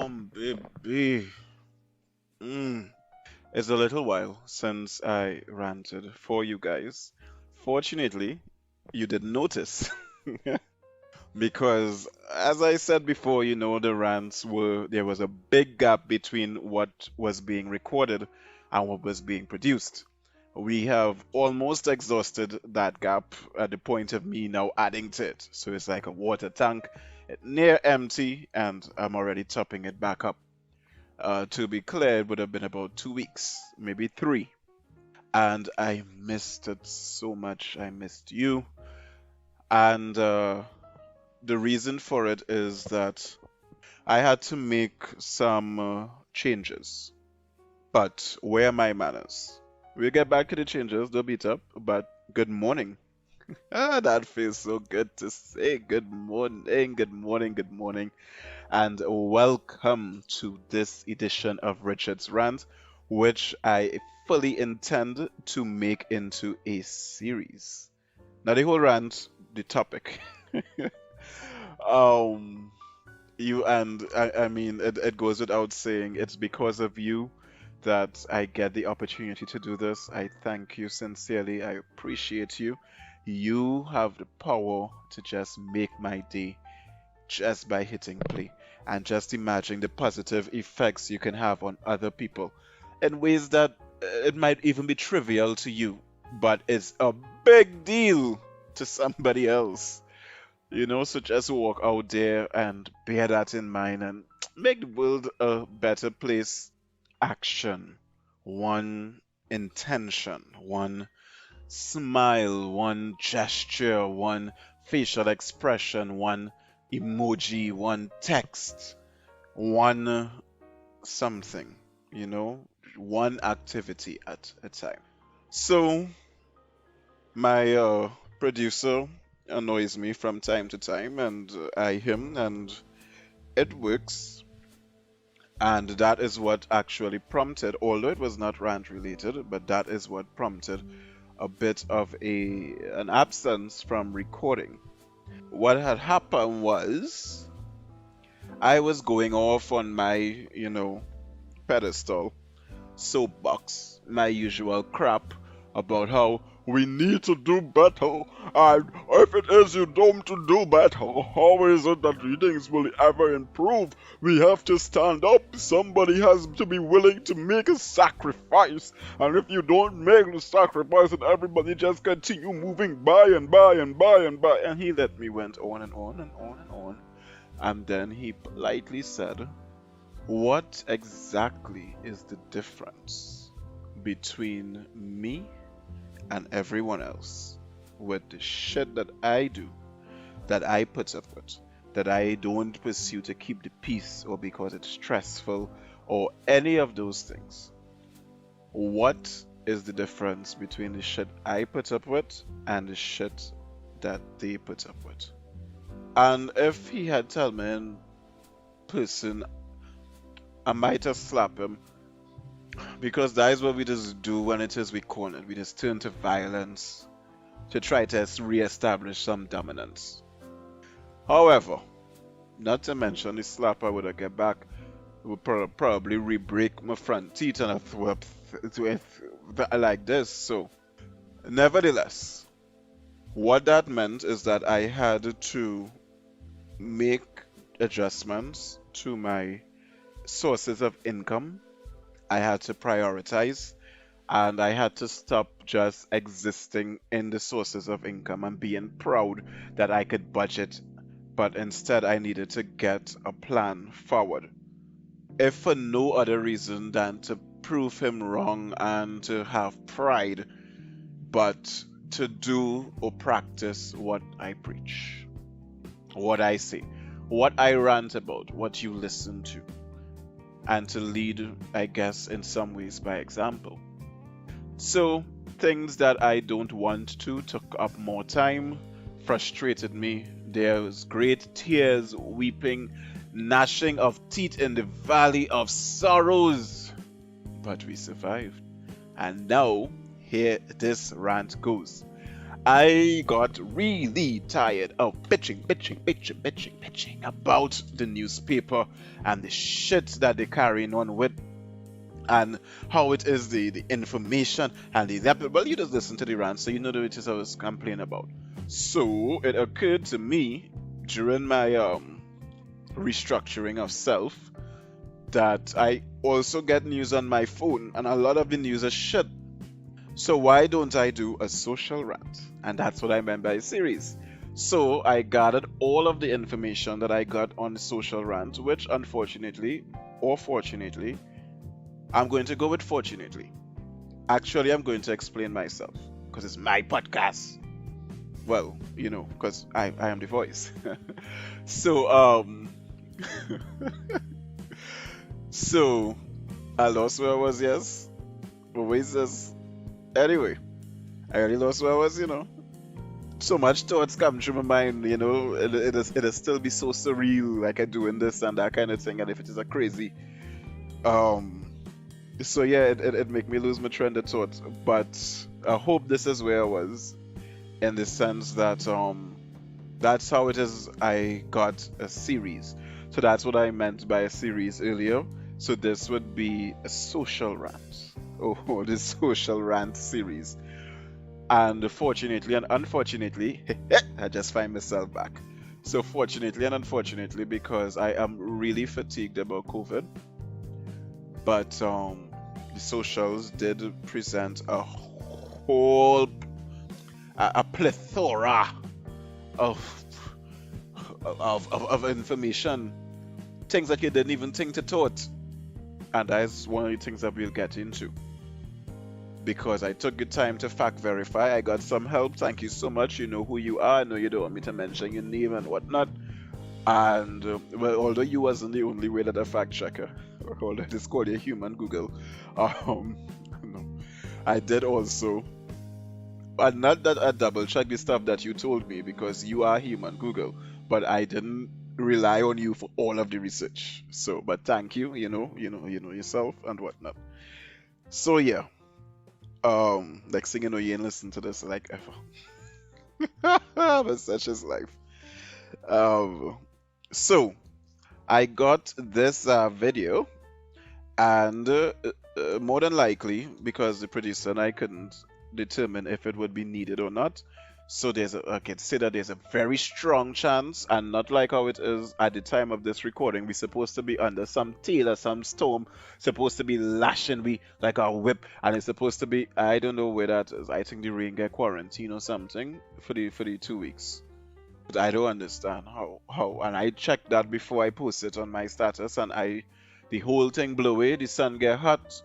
baby. Mm. It's a little while since I ranted for you guys. Fortunately, you didn't notice. Because, as I said before, the rants there was a big gap between what was being recorded and what was being produced. We have almost exhausted that gap at the point of me now adding to it. So it's like a water tank, near empty, and I'm already topping it back up. To be clear, it would have been about 2 weeks, maybe three. And I missed it so much. I missed you. And the reason for it is that I had to make some changes. But where are my manners? We'll get back to the changes, don't beat up, but good morning. That feels so good to say. Good morning, good morning, good morning, and welcome to this edition of Richard's Rant, which I fully intend to make into a series. Not the whole rant, the topic. um, you and I mean, it goes without saying, it's because of you that I get the opportunity to do this. I thank you sincerely. I appreciate you. You have the power to just make my day just by hitting play. And just imagine the positive effects you can have on other people in ways that it might even be trivial to you, but it's a big deal to somebody else. So just walk out there and bear that in mind and make the world a better place. Action, one intention, one smile, one gesture, one facial expression, one emoji, one text, one something, you know, one activity at a time. So, my producer annoys me from time to time, and I him, and it works. And that is what actually prompted, although it was not rant related, but that is what prompted a bit of an absence from recording. What had happened was I was going off on my, pedestal, soapbox, my usual crap about how we need to do better, and if it is you don't to do better, how is it that readings will ever improve? We have to stand up. Somebody has to be willing to make a sacrifice, and if you don't make the sacrifice, then everybody just continue moving by and by and by and by. And he let me went on and on and on and on, and then he politely said, "What exactly is the difference between me and everyone else with the shit that I do, that I put up with, that I don't pursue to keep the peace or because it's stressful or any of those things? What is the difference between the shit I put up with and the shit that they put up with?" And if he had told me in person, I might have slapped him, because that is what we just do when it is we cornered. We just turn to violence to try to re-establish some dominance. However, not to mention the slap I would have get back would probably re-break my front teeth and I throw up like this. So, nevertheless, what that meant is that I had to make adjustments to my sources of income. I had to prioritize, and I had to stop just existing in the sources of income and being proud that I could budget, but instead I needed to get a plan forward. If for no other reason than to prove him wrong and to have pride, but to do or practice what I preach, what I say, what I rant about, what you listen to, and to lead, I guess, in some ways by example. So, things that I don't want to took up more time, frustrated me. There was great tears, weeping, gnashing of teeth in the valley of sorrows. But we survived. And now, here this rant goes. I got really tired of bitching about the newspaper and the shit that they're carrying on with, and how it is the information and well, you just listen to the rant, so you know the it is I was complaining about. So it occurred to me during my restructuring of self that I also get news on my phone, and a lot of the news is shit. So why don't I do a social rant? And that's what I meant by series. So I gathered all of the information that I got on social rant, which unfortunately or fortunately, I'm going to go with fortunately. Actually, I'm going to explain myself because it's my podcast. Well, because I am the voice. So so I lost where I was. Yes, but wait, this anyway. I really lost where I was. So much thoughts come through my mind. It'll still be so surreal, like I doing this and that kind of thing. And if it is a crazy, um, so yeah, it make me lose my train of thought. But I hope this is where I was, in the sense that that's how it is. I got a series, so that's what I meant by a series earlier. So this would be a social rant. Oh, this social rant series. And fortunately and unfortunately, I just find myself back. So fortunately and unfortunately, because I am really fatigued about COVID, but the socials did present a whole a plethora of of information, things that you didn't even think to thought, and that's one of the things that we'll get into. Because I took the time to fact verify. I got some help. Thank you so much. You know who you are. I know you don't want me to mention your name and whatnot. And well, although you wasn't the only way that a fact checker, or although it's called a human Google, um, no, I did also, and not that I double check the stuff that you told me because you are human Google, but I didn't rely on you for all of the research. So, but thank you. You know yourself and whatnot. So yeah. Like singing, you ain't listen to this like ever. But such is life. Um, so I got this video, and more than likely, because the producer and I couldn't determine if it would be needed or not. So I can say that there's a very strong chance, and not like how it is at the time of this recording. We're supposed to be under some tail or some storm, supposed to be lashing we like a whip, and it's supposed to be, I don't know where that is. I think the rain get quarantine or something for the 2 weeks. But I don't understand how, and I checked that before I post it on my status, and the whole thing blew away. The sun get hot.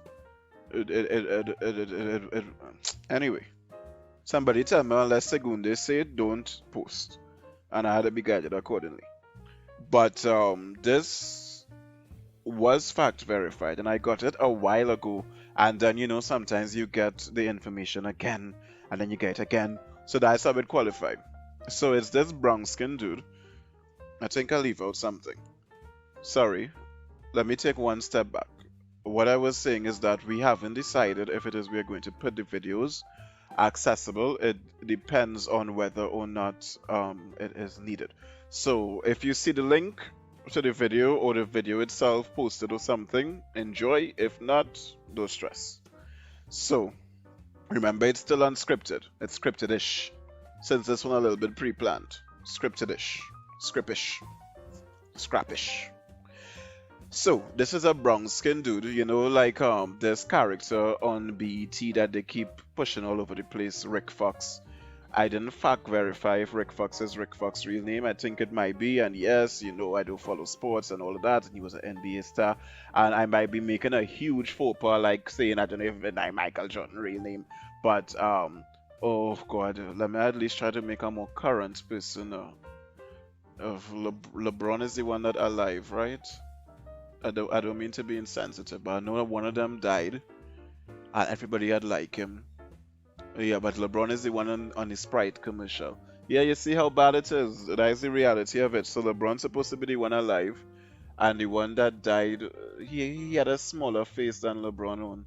Anyway. Somebody tell me unless Segunde said don't post, and I had to be guided accordingly. But this was fact verified, and I got it a while ago. And then sometimes you get the information again, and then you get it again. So that's how it qualified. So it's this brown skin dude. I think I leave out something. Sorry. Let me take one step back. What I was saying is that we haven't decided if it is we're going to put the videos accessible. It depends on whether or not it is needed. So if you see the link to the video or the video itself posted or something, enjoy. If not, don't stress. So remember, it's still unscripted. It's scripted-ish. Since this one a little bit pre-planned. Scripted-ish. Scriptish. Scrappish. So this is a brown skin dude, like this character on BET that they keep pushing all over the place, Rick Fox. I didn't fact verify if Rick Fox is Rick Fox's real name. I think it might be, and yes, I do follow sports and all of that, and he was an NBA star, and I might be making a huge faux pas, like saying I don't know if it's Michael Jordan real name, but oh god, let me at least try to make a more current person. Of LeBron is the one that alive, right? I don't mean to be insensitive, but I know that one of them died, and everybody had like him. Yeah, but LeBron is the one on the Sprite commercial. Yeah, you see how bad it is. That is the reality of it. So LeBron's supposed to be the one alive, and the one that died, he had a smaller face than LeBron on,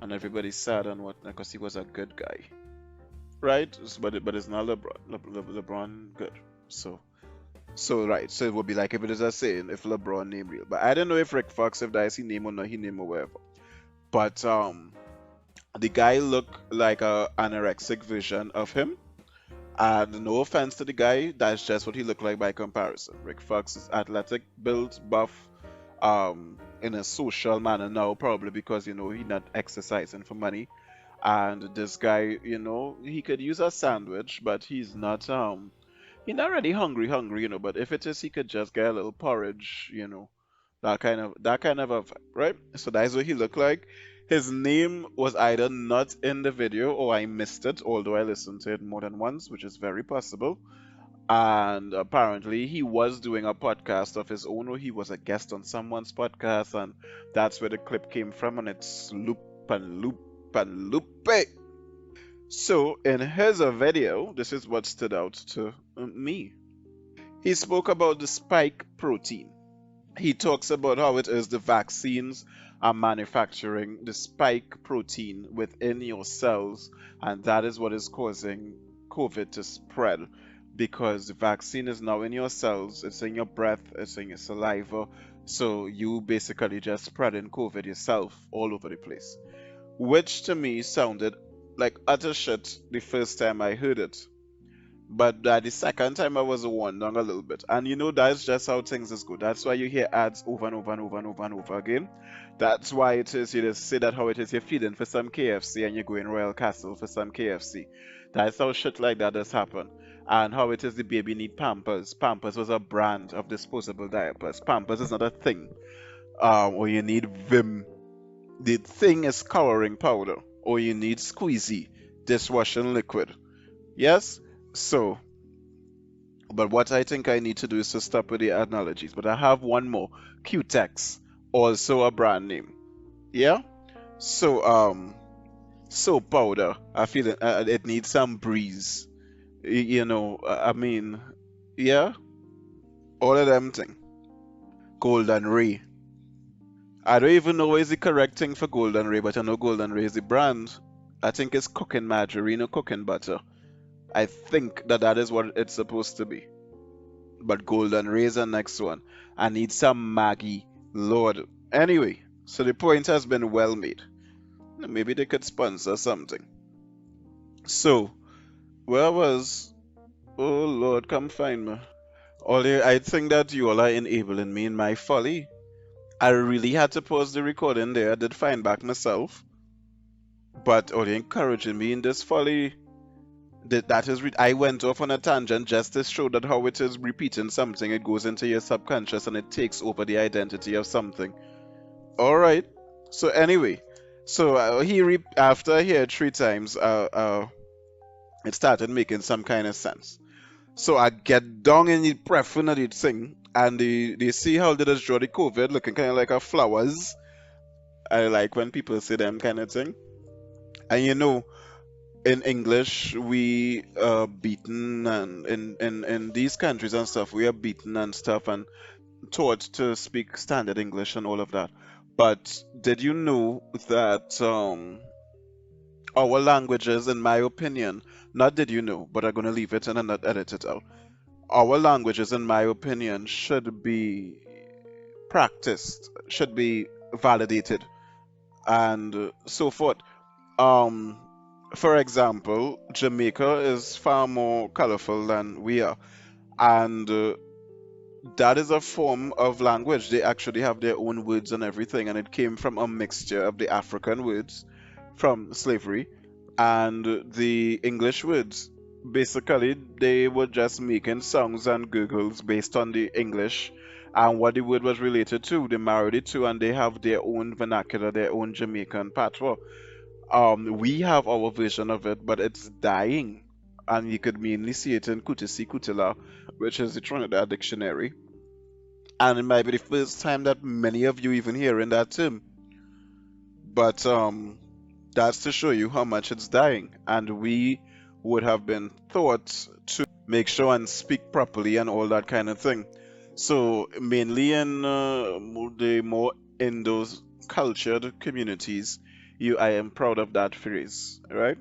and everybody's sad and whatnot because he was a good guy. right? But it's not LeBron. LeBron good. So right. So it would be like if it is a saying if LeBron name real. But I don't know if Rick Fox if that is his name or not he name or whatever. But the guy look like a anorexic version of him. And no offense to the guy, that's just what he looked like by comparison. Rick Fox is athletic, built, buff, in a social manner now, probably because he not exercising for money. And this guy, he could use a sandwich, but he's not really hungry, but if it is he could just get a little porridge, that kind of a vibe, right? So that's what he looked like. His name was either not in the video or I missed it, although I listened to it more than once, which is very possible. And apparently he was doing a podcast of his own, or he was a guest on someone's podcast, and that's where the clip came from, and it's loop and loop and loop. So in his video, this is what stood out to me. He spoke about the spike protein. He talks about how it is the vaccines are manufacturing the spike protein within your cells, and that is what is causing COVID to spread. Because the vaccine is now in your cells, it's in your breath, it's in your saliva, so you basically just spreading COVID yourself all over the place. Which to me sounded like utter shit the first time I heard it. But the second time I was wondering a little bit. And that's just how things is good. That's why you hear ads over and over and over and over and over again. That's why it is you just say that how it is you're feeding for some KFC and you're going Royal Castle for some KFC. That's how shit like that does happen. And how it is the baby need Pampers. Pampers was a brand of disposable diapers. Pampers is not a thing. Or you need Vim. The thing is coloring powder. Or you need Squeezy dishwashing liquid. Yes? So, but what I think I need to do is to stop with the analogies. But I have one more. Q-Tex, also a brand name. Yeah? So, soap powder. I feel it needs some breeze. I mean, yeah? All of them thing. Golden Ray. I don't even know what is the correct thing for Golden Ray, but I know Golden Ray is the brand. I think it's cooking margarine or cooking butter. I think that is what it's supposed to be. But Golden Razor next one. I need some Maggie. Lord. Anyway, so the point has been well made. Maybe they could sponsor something. So, where was. Oh Lord, come find me. Only I think that you all are enabling me in my folly. I really had to pause the recording there. I did find back myself. But only encouraging me in this folly. I went off on a tangent just to show that how it is repeating something, it goes into your subconscious and it takes over the identity of something. All right. So anyway, so after I heard 3 times, it started making some kind of sense. So I get down in the preference of the thing, and they see how they just draw the COVID looking kind of like a flowers. I like when people say them kind of thing, and in English, we are beaten, and in these countries and stuff, we are beaten and stuff and taught to speak standard English and all of that. But did you know that our languages, in my opinion, not did you know, but I'm gonna leave it and not edit it out. Our languages, in my opinion, should be practiced, should be validated, and so forth. Um, for example, Jamaica is far more colorful than we are, and that is a form of language. They actually have their own words and everything, and it came from a mixture of the African words from slavery and the English words. Basically, they were just making songs and gurgles based on the English and what the word was related to. They married it to, and they have their own vernacular, their own Jamaican patois. We have our version of it, but it's dying, and you could mainly see it in Kutisi Kutila, which is the Trinidad dictionary. And it might be the first time that many of you even hearing that term. But that's to show you how much it's dying, and we would have been taught to make sure and speak properly and all that kind of thing. So mainly in the more in those cultured communities, I am proud of that phrase, right?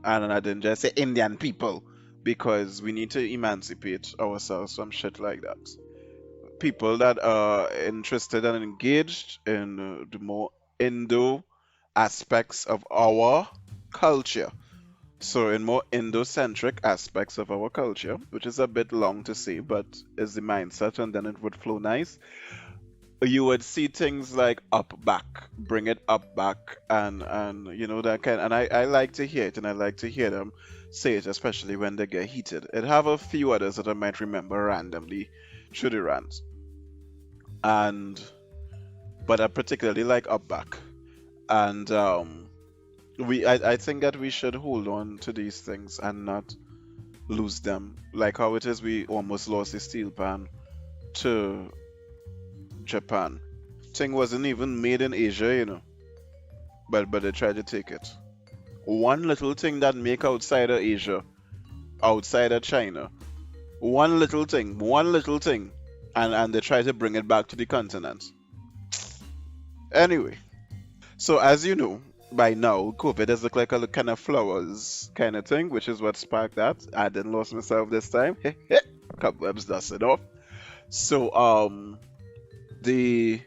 And I didn't just say Indian people because we need to emancipate ourselves from shit like that. People that are interested and engaged in the more Indo aspects of our culture. So, in more Indo-centric aspects of our culture, which is a bit long to say, but is the mindset, and then it would flow nice. You would see things like up back, bring it up back, and you know that kind. And I like to hear it, and I like to hear them say it, especially when they get heated. It have a few others that I might remember randomly through the rants, and but I particularly like up back, and I think that we should hold on to these things and not lose them. Like how it is, we almost lost the steel pan to Japan. Thing wasn't even made in Asia, you know, but they tried to take it. One little thing that make outside of Asia, outside of China, one little thing, and they try to bring it back to the continent. Anyway, so as you know, by now, COVID does look like a kind of flowers kind of thing, which is what sparked that. I didn't lose myself this time. Cobwebs dusted off. So the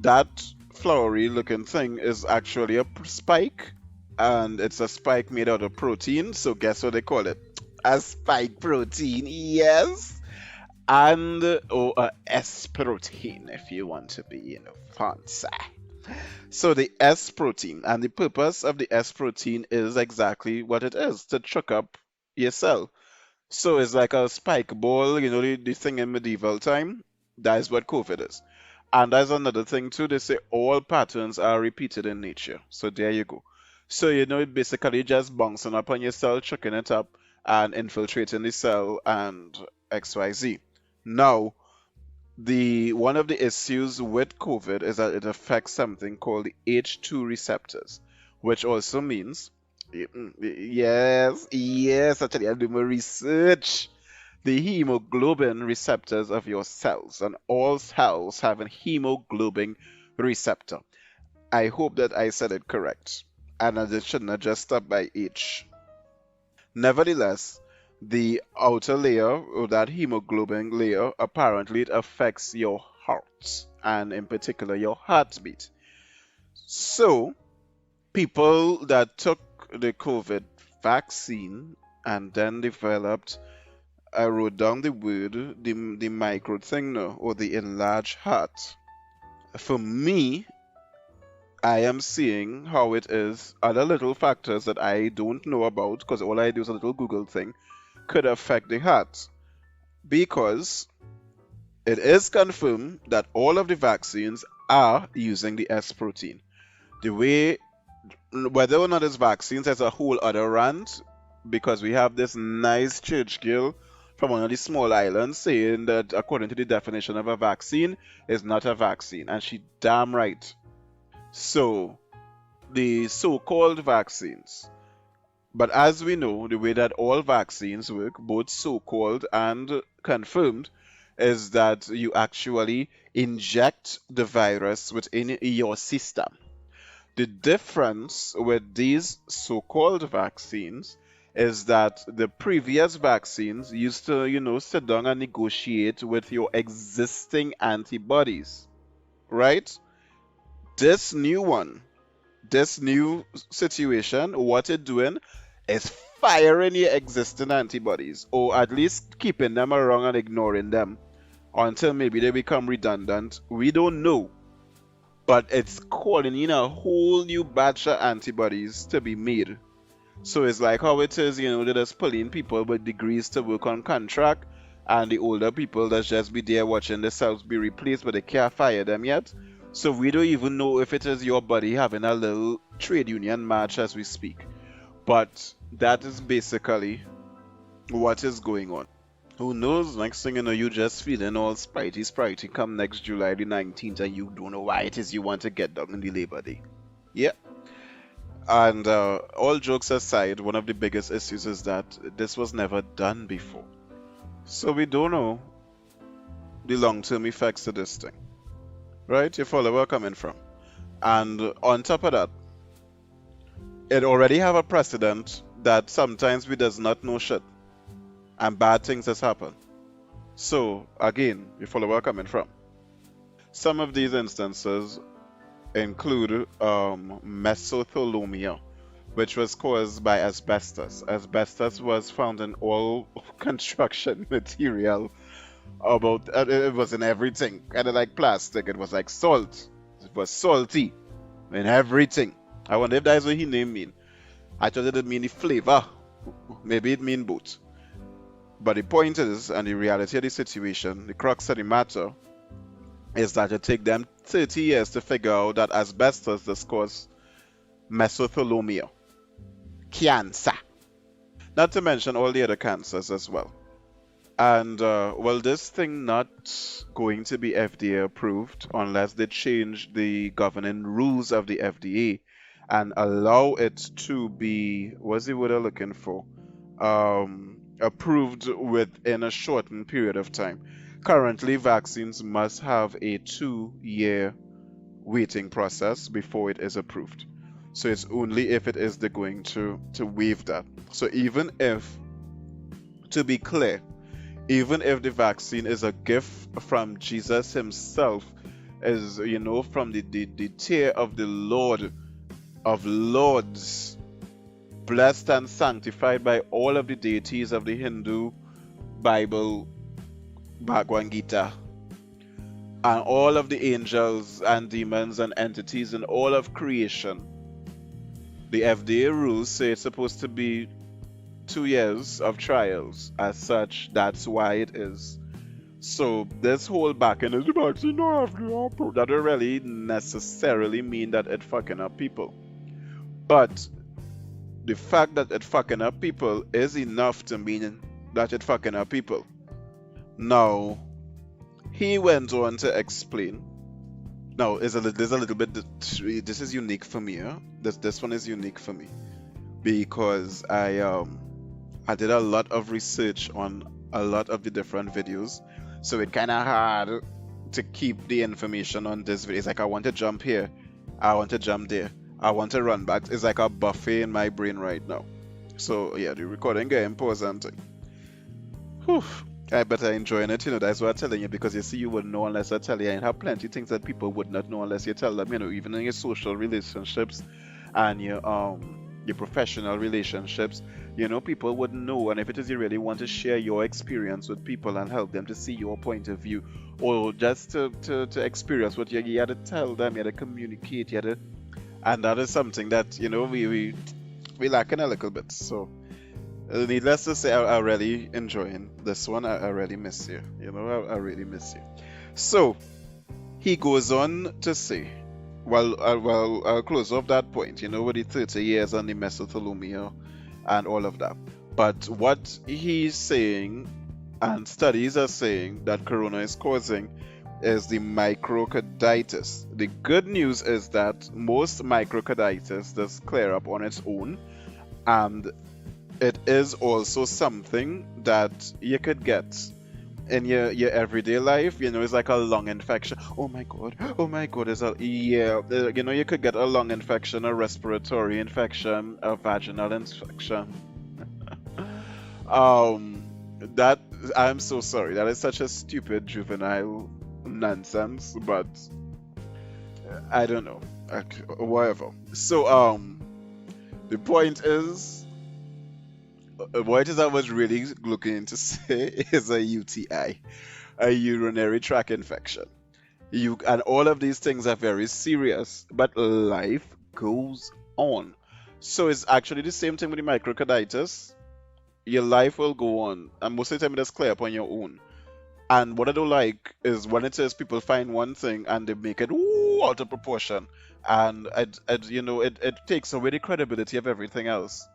that flowery looking thing is actually a spike, and it's a spike made out of protein. So guess what they call it? A spike protein, yes, and or a S protein if you want to be, you know, fancy. So the S protein, and the purpose of the S protein is exactly what it is, to chuck up your cell. So it's like a spike ball, you know, the thing in medieval time. That is what COVID is. And there's another thing too. They say all patterns are repeated in nature. So there you go. So you know, it basically just bouncing up on your cell, chucking it up, and infiltrating the cell and XYZ. Now, the one of the issues with COVID is that it affects something called the H2 receptors, which also means, yes, yes, actually I do my research. The hemoglobin receptors of your cells, and all cells have a hemoglobin receptor. I hope that I said it correct, and I shouldn't have just stopped by H. Nevertheless, the outer layer, or that hemoglobin layer, apparently it affects your heart, and in particular your heartbeat. So, people that took the COVID vaccine and then developed, I wrote down the word, the micro thing now, or the enlarged heart. For me, I am seeing how it is other little factors that I don't know about, because all I do is a little Google thing, could affect the heart. Because it is confirmed that all of the vaccines are using the S protein. The way, whether or not it's vaccines, there's a whole other rant, because we have this nice church girl from one of the small islands saying that according to the definition of a vaccine is not a vaccine, and she damn right. So the so-called vaccines, but as we know, the way that all vaccines work, both so-called and confirmed, is that you actually inject the virus within your system. The difference with these so-called vaccines is that the previous vaccines used to, you know, sit down and negotiate with your existing antibodies, right? This new one, this new situation, what it's doing is firing your existing antibodies, or at least keeping them around and ignoring them until maybe they become redundant. We don't know, but it's calling in a whole new batch of antibodies to be made. So it's like how it is, you know, they're just pulling people with degrees to work on contract, and the older people that's just be there watching themselves be replaced, but they can't fire them yet. So we don't even know if it is your body having a little trade union match as we speak. But that is basically what is going on. Who knows? Next thing you know, you just feeling all spritey come next July the 19th, and you don't know why it is you want to get down in the Labor Day. Yeah. And all jokes aside, one of the biggest issues is that this was never done before. So we don't know the long-term effects of this thing. Right? You follow where I'm coming from. And on top of that, it already have a precedent that sometimes we does not know shit and bad things has happened. So again, you follow where I'm coming from. Some of these instances include mesothelioma, which was caused by asbestos. Asbestos was found in all construction material. About it was in everything, kind of like plastic. It was like salt. It was salty in everything. I wonder if that's what he name mean. I thought it did mean the flavor. Maybe it mean both. But the point is, and the reality of the situation, the crux of the matter, is that it take them 30 years to figure out that asbestos does cause mesothelioma, cancer. Not to mention all the other cancers as well. And well, this thing not going to be FDA approved unless they change the governing rules of the FDA and allow it to be, what's the word I'm looking for? Approved within a shortened period of time. Currently, vaccines must have a 2-year waiting process before it is approved. So it's only if it is they're going to waive that. So even if, to be clear, even if the vaccine is a gift from Jesus himself, is from the tier of the Lord of Lords, blessed and sanctified by all of the deities of the Hindu Bible, Bhagavad Gita, and all of the angels and demons and entities in all of creation. The FDA rules say it's supposed to be 2 years of trials. As such, that's why it is. So this whole back end is the vaccine no FDA approved. That don't really necessarily mean that it fucking up people. But the fact that it fucking up people is enough to mean that it fucking up people. Now, he went on to explain. Now, there's a little bit. This is unique for me. Huh? This one is unique for me because I did a lot of research on a lot of the different videos, so it kind of hard to keep the information on this video. It's like I want to jump here, I want to jump there, I want to run back. It's like a buffet in my brain right now. So yeah, the recording getting important. Whew. I bet I'm enjoying it, that's what I'm telling you, because you see, you wouldn't know unless I tell you, and have plenty of things that people would not know unless you tell them, even in your social relationships and your professional relationships, people wouldn't know. And if it is you really want to share your experience with people and help them to see your point of view, or just to experience what you had to tell them, you had to communicate, and that is something that, we lacking a little bit. So needless to say, I'm really enjoying this one. I really miss you. I really miss you. So he goes on to say, I'll close off that point, with the 30 years and the mesothelioma and all of that. But what he's saying, and studies are saying that corona is causing, is the microcarditis. The good news is that most microcarditis does clear up on its own, and it is also something that you could get in your everyday life. It's like a lung infection. Oh my god, you could get a lung infection, a respiratory infection, a vaginal infection. That, I'm so sorry, that is such a stupid juvenile nonsense, but I don't know, whatever. So the point is, what it is I was really looking to say is a UTI, a urinary tract infection. And all of these things are very serious, but life goes on. So it's actually the same thing with the microcarditis. Your life will go on, and most of the time it is clear up on your own. And what I don't like is when it says people find one thing and they make it out of proportion, and it takes away the credibility of everything else.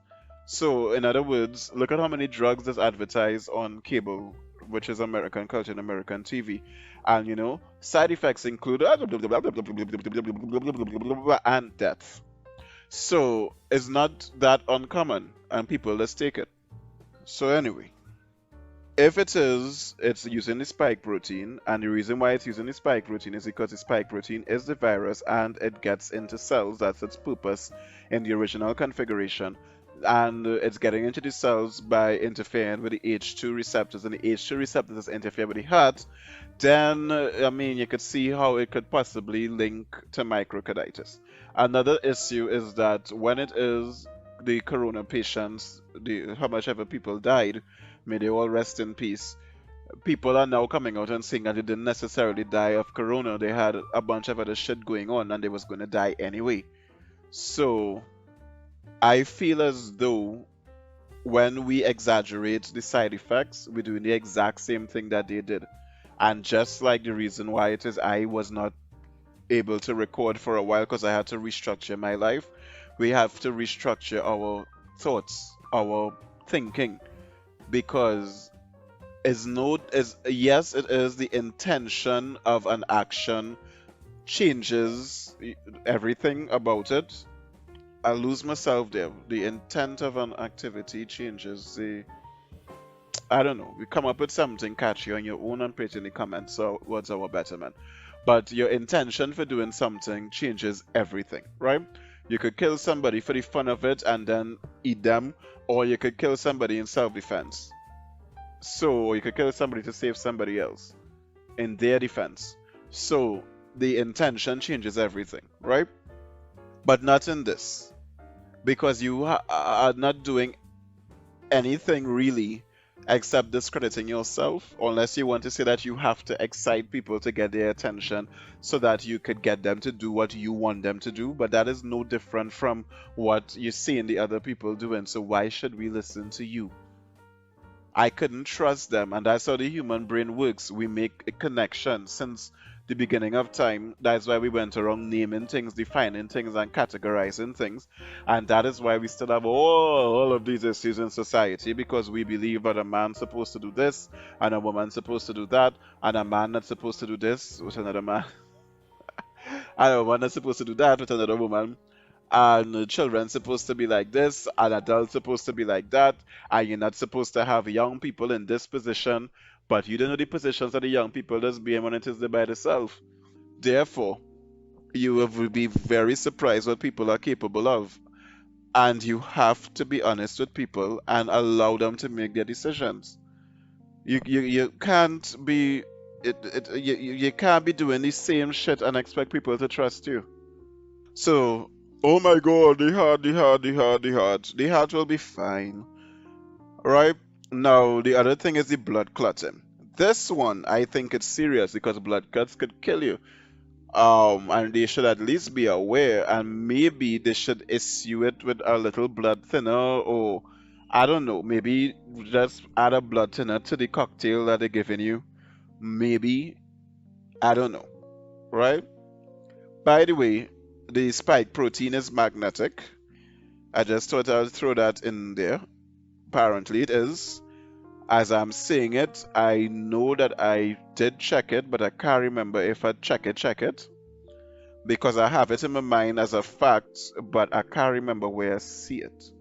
So, in other words, look at how many drugs is advertised on cable, which is American culture and American TV. And, side effects include and death. So, it's not that uncommon, and people just take it. So, anyway, if it's using the spike protein, and the reason why it's using the spike protein is because the spike protein is the virus and it gets into cells. That's its purpose in the original configuration. and it's getting into the cells by interfering with the H2 receptors, and the H2 receptors interfere with the heart, then I mean you could see how it could possibly link to microcarditis. Another issue is that when it is the corona patients, the how much ever people died, may they all rest in peace. People are now coming out and saying that they didn't necessarily die of corona. They had a bunch of other shit going on and they was going to die anyway. So I feel as though when we exaggerate the side effects, we're doing the exact same thing that they did. And just like the reason why it is I was not able to record for a while because I had to restructure my life, we have to restructure our thoughts, our thinking, because is no is yes, it is the intention of an action changes everything about it. I lose myself there. The intent of an activity changes the. I don't know. We come up with something catchy on your own and put it in the comments. So what's our betterment? But your intention for doing something changes everything, right? You could kill somebody for the fun of it and then eat them, or you could kill somebody in self-defense. So you could kill somebody to save somebody else in their defense. So the intention changes everything, right? But not in this, because you are not doing anything really except discrediting yourself, unless you want to say that you have to excite people to get their attention so that you could get them to do what you want them to do. But that is no different from what you see in the other people doing. So why should we listen to you? I couldn't trust them, and that's how the human brain works. We make a connection since the beginning of time. That's why we went around naming things, defining things, and categorizing things. And that is why we still have all of these issues in society, because we believe that a man's supposed to do this, and a woman's supposed to do that, and a man that's supposed to do this with another man, and a woman that's supposed to do that with another woman, and children supposed to be like this, and adults supposed to be like that, and you're not supposed to have young people in this position, but you don't know the positions that the young people just be in when it is there by themselves. Therefore, you will be very surprised what people are capable of, and you have to be honest with people and allow them to make their decisions. You can't be you can't be doing the same shit and expect people to trust you. So, oh my god, the heart will be fine. Right? Now, the other thing is the blood clotting. This one, I think it's serious because blood clots could kill you. And they should at least be aware, and maybe they should issue it with a little blood thinner, or I don't know, maybe just add a blood thinner to the cocktail that they're giving you. Maybe, I don't know, right? By the way, the spike protein is magnetic. I just thought I would throw that in there. Apparently, it is. As I'm saying it, I know that I did check it, but I can't remember if I check it, because I have it in my mind as a fact, but I can't remember where I see it.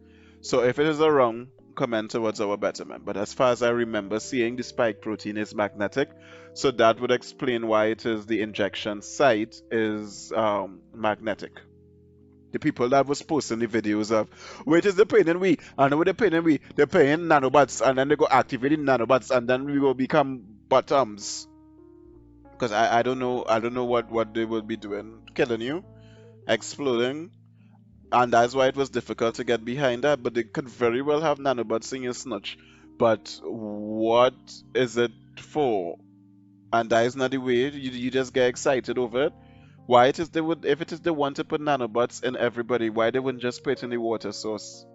So if it is wrong, comment towards our betterment. But as far as I remember seeing, the spike protein is magnetic, so that would explain why it is the injection site is magnetic. The people that was posting the videos of, which is the pain in we, and with the pain in we, they're paying nanobots, and then they go activate the nanobots, and then we will become bottoms. Because I don't know what they will be doing, killing you, exploding, and that's why it was difficult to get behind that. But they could very well have nanobots in your snatch. But what is it for? And that is not the way. You just get excited over it. Why it is they would, if it is they want to put nanobots in everybody, why they wouldn't just put it in the water source?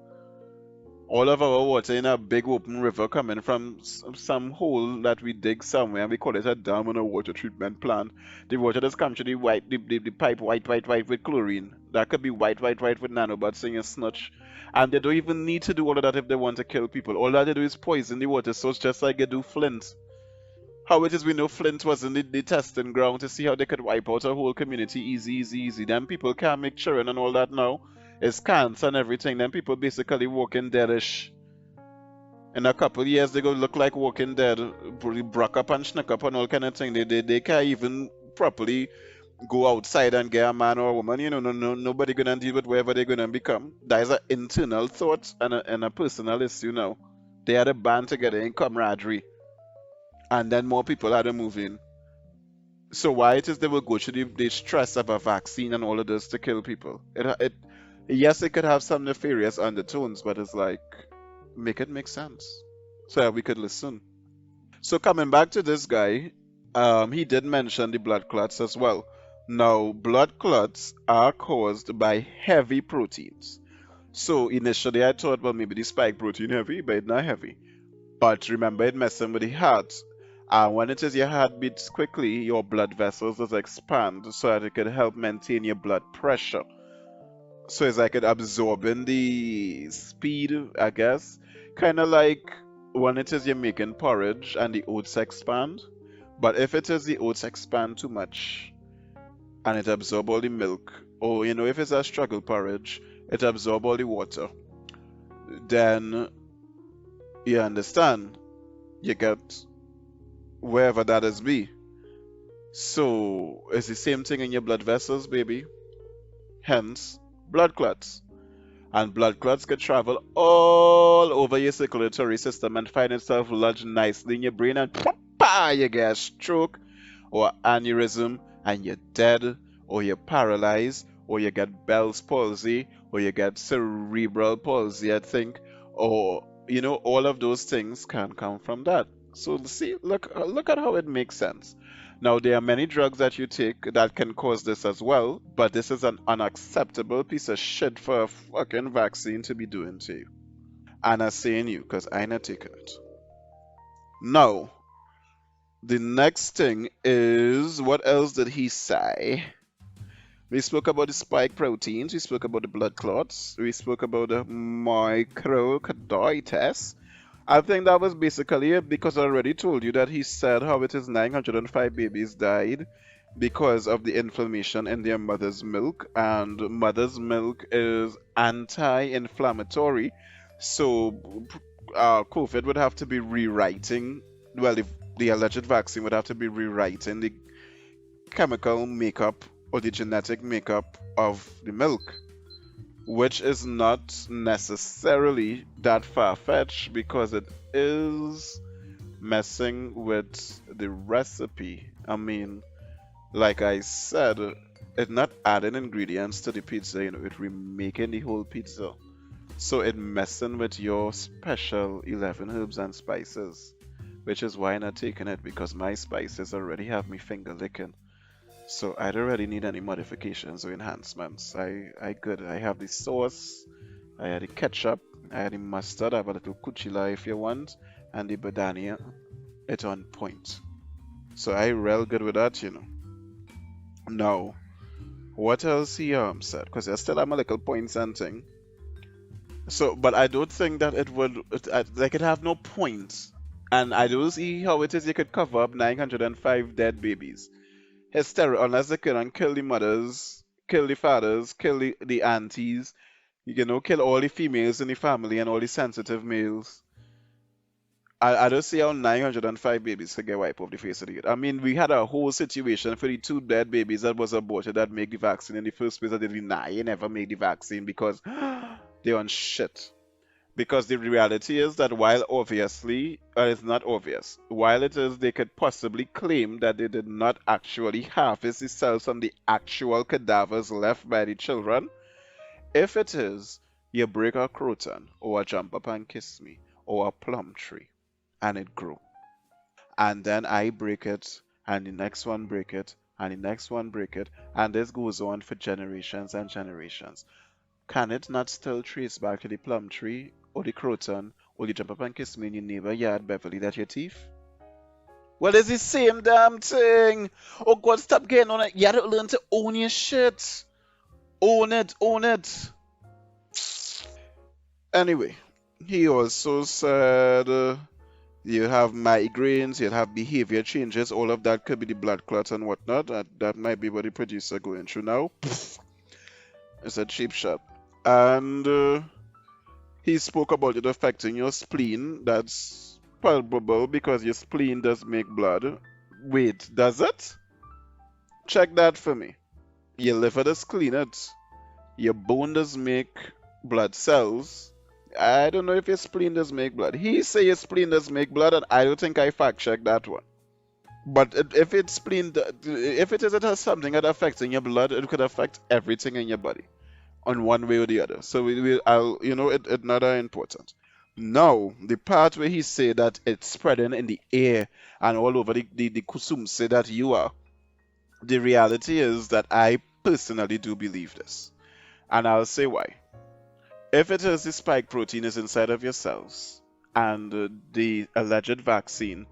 All of our water in a big open river coming from some hole that we dig somewhere, and we call it a dam and a water treatment plant. The water just comes to the white, the pipe white with chlorine. That could be white with nanobots in your snatch. And they don't even need to do all of that if they want to kill people. All that they do is poison the water source, just like they do Flint. How it is we know Flint was in the testing ground to see how they could wipe out a whole community easy. Then people can't make children and all that now. It's cancer and everything. Then people basically walking deadish. In a couple of years, they go look like Walking Dead, broke up and snuck up and all kind of thing. They can't even properly go outside and get a man or a woman. Nobody gonna deal with wherever they're gonna become. That is an internal thought and a personal issue. They had a band together in camaraderie, and then more people had to move in. So why it is they will go through the stress of a vaccine and all of this to kill people? Yes, it could have some nefarious undertones, but it's like make it make sense so that we could listen. So coming back to this guy, he did mention the blood clots as well. Now, blood clots are caused by heavy proteins. So initially I thought, well, maybe the spike protein heavy, but it's not heavy. But remember, it messing with the heart. And when it is your heart beats quickly, your blood vessels does expand so that it could help maintain your blood pressure. So it's like it absorbing the speed, I guess. Kind of like when it is you're making porridge and the oats expand. But if it is the oats expand too much and it absorb all the milk, or if it's a struggle porridge, it absorb all the water, then you understand, you get wherever that is be. So it's the same thing in your blood vessels, baby. Hence, blood clots. And blood clots can travel all over your circulatory system and find itself lodged nicely in your brain, and you get a stroke or aneurysm and you're dead, or you're paralyzed, or you get Bell's palsy, or you get cerebral palsy, I think, or all of those things can come from that. So see, look at how it makes sense. Now there are many drugs that you take that can cause this as well, but this is an unacceptable piece of shit for a fucking vaccine to be doing to you. And I'm saying you, because I not taking it. Now, the next thing is, what else did he say? We spoke about the spike proteins, we spoke about the blood clots, we spoke about the microcarditis. I think that was basically it because I already told you that he said how it is 905 babies died because of the inflammation in their mother's milk, and mother's milk is anti-inflammatory. So COVID would have to be rewriting, well, if the alleged vaccine would have to be rewriting the chemical makeup or the genetic makeup of the milk, which is not necessarily that far-fetched because it is messing with the recipe. I mean, like I said, it's not adding ingredients to the pizza, it remaking the whole pizza. So it messing with your special 11 herbs and spices, which is why I'm not taking it, because my spices already have me finger licking. So I don't really need any modifications or enhancements. I good. I have the sauce, I had the ketchup, I had the mustard, I have a little kuchila if you want, and the badania. It's on point. So I real good with that. Now, what else he said? Because I still have my little points and thing. So, but I don't think that it have no points. And I don't see how it is you could cover up 905 dead babies. Hysteria, unless they can kill the mothers, kill the fathers, kill the aunties, kill all the females in the family and all the sensitive males. I don't see how 905 babies could get wiped off the face of the earth. I mean, we had a whole situation for the two dead babies that was aborted that make the vaccine in the first place that they deny you never made the vaccine because they're on shit. Because the reality is that while obviously, it's not obvious, while it is they could possibly claim that they did not actually harvest the cells from the actual cadavers left by the children, if it is, you break a croton, or a jump up and kiss me, or a plum tree, and it grow. And then I break it, and the next one break it, and the next one break it, and this goes on for generations and generations. Can it not still trace back to the plum tree, or the croton, or the jump up and kiss me in your neighbor yard, Beverly, that your thief? Well, it's the same damn thing. Oh God, stop getting on it. You gotta learn to own your shit. Own it, own it. Anyway, he also said you have migraines, you'll have behavior changes, all of that could be the blood clots and whatnot. That might be what the producer going through now. It's a cheap shot. And he spoke about it affecting your spleen. That's palpable because your spleen does make blood. Wait, does it? Check that for me. Your liver does clean it. Your bone does make blood cells. I don't know if your spleen does make blood. He say your spleen does make blood, and I don't think I fact checked that one. But if it's spleen, if it has something that affects in your blood, it could affect everything in your body on one way or the other. So I'll, it not that important. Now, the part where he say that it's spreading in the air and all over the kusum say that you are. The reality is that I personally do believe this. And I'll say why. If it is the spike protein is inside of your cells, and the alleged vaccine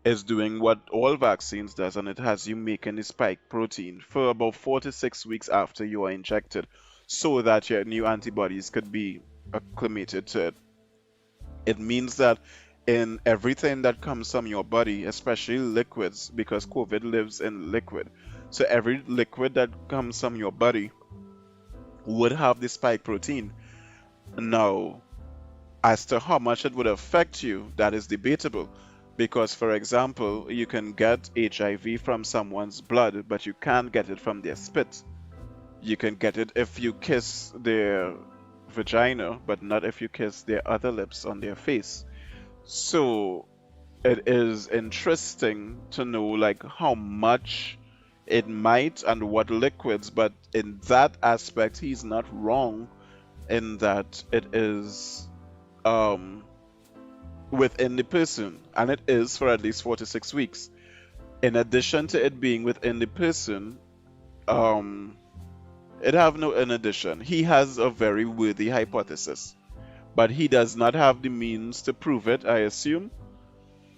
is doing what all vaccines does, and it has you making the spike protein for about 4 to 6 weeks after you are injected, so that your new antibodies could be acclimated to it. It means that in everything that comes from your body, especially liquids, because COVID lives in liquid, so every liquid that comes from your body would have the spike protein. Now, as to how much it would affect you, that is debatable. Because, for example, you can get HIV from someone's blood, but you can't get it from their spit. You can get it if you kiss their vagina, but not if you kiss their other lips on their face. So, it is interesting to know like how much it might and what liquids, but in that aspect, he's not wrong in that it is um within the person, and it is for at least 4 to 6 weeks. In addition to it being within the person, um, it have no in addition. He has a very worthy hypothesis, but he does not have the means to prove it, I assume.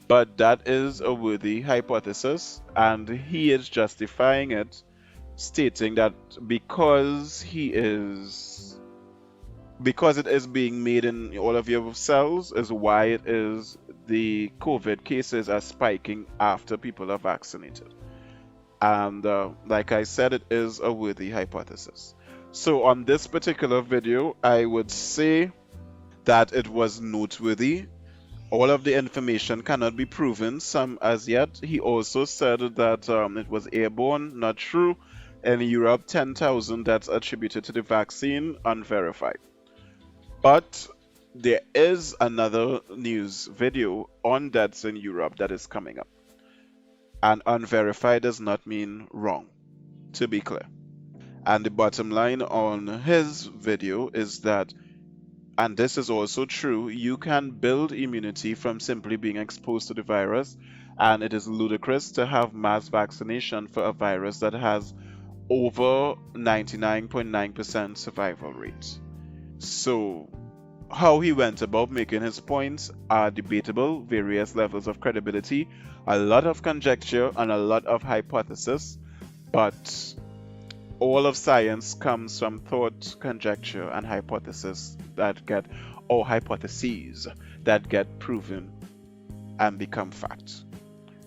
But that is a worthy hypothesis, and he is justifying it, stating that because he is because it is being made in all of your cells is why it is the COVID cases are spiking after people are vaccinated. And like I said, it is a worthy hypothesis. So on this particular video, I would say that it was noteworthy. All of the information cannot be proven, some as yet. He also said that it was airborne, not true. In Europe, 10,000 deaths attributed to the vaccine, unverified. But there is another news video on deaths in Europe that is coming up. And unverified does not mean wrong, to be clear. And the bottom line on his video is that, and this is also true, you can build immunity from simply being exposed to the virus, and it is ludicrous to have mass vaccination for a virus that has over 99.9% survival rate. So, how he went about making his points are debatable, various levels of credibility, a lot of conjecture, and a lot of hypothesis, but all of science comes from thought, conjecture, and hypothesis that get, or hypotheses that get proven and become fact.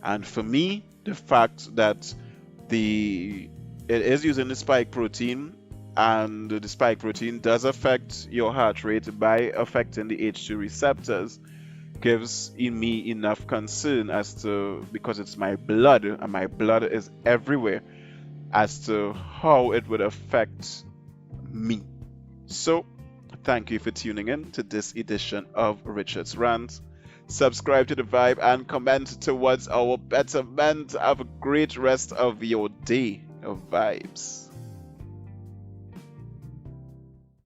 And for me, the fact that it is using the spike protein, and the spike protein does affect your heart rate by affecting the H2 receptors, gives in me enough concern as to, because it's my blood and my blood is everywhere, as to how it would affect me. So, thank you for tuning in to this edition of Richard's Rant. Subscribe to the vibe and comment towards our betterment. Have a great rest of your day of vibes.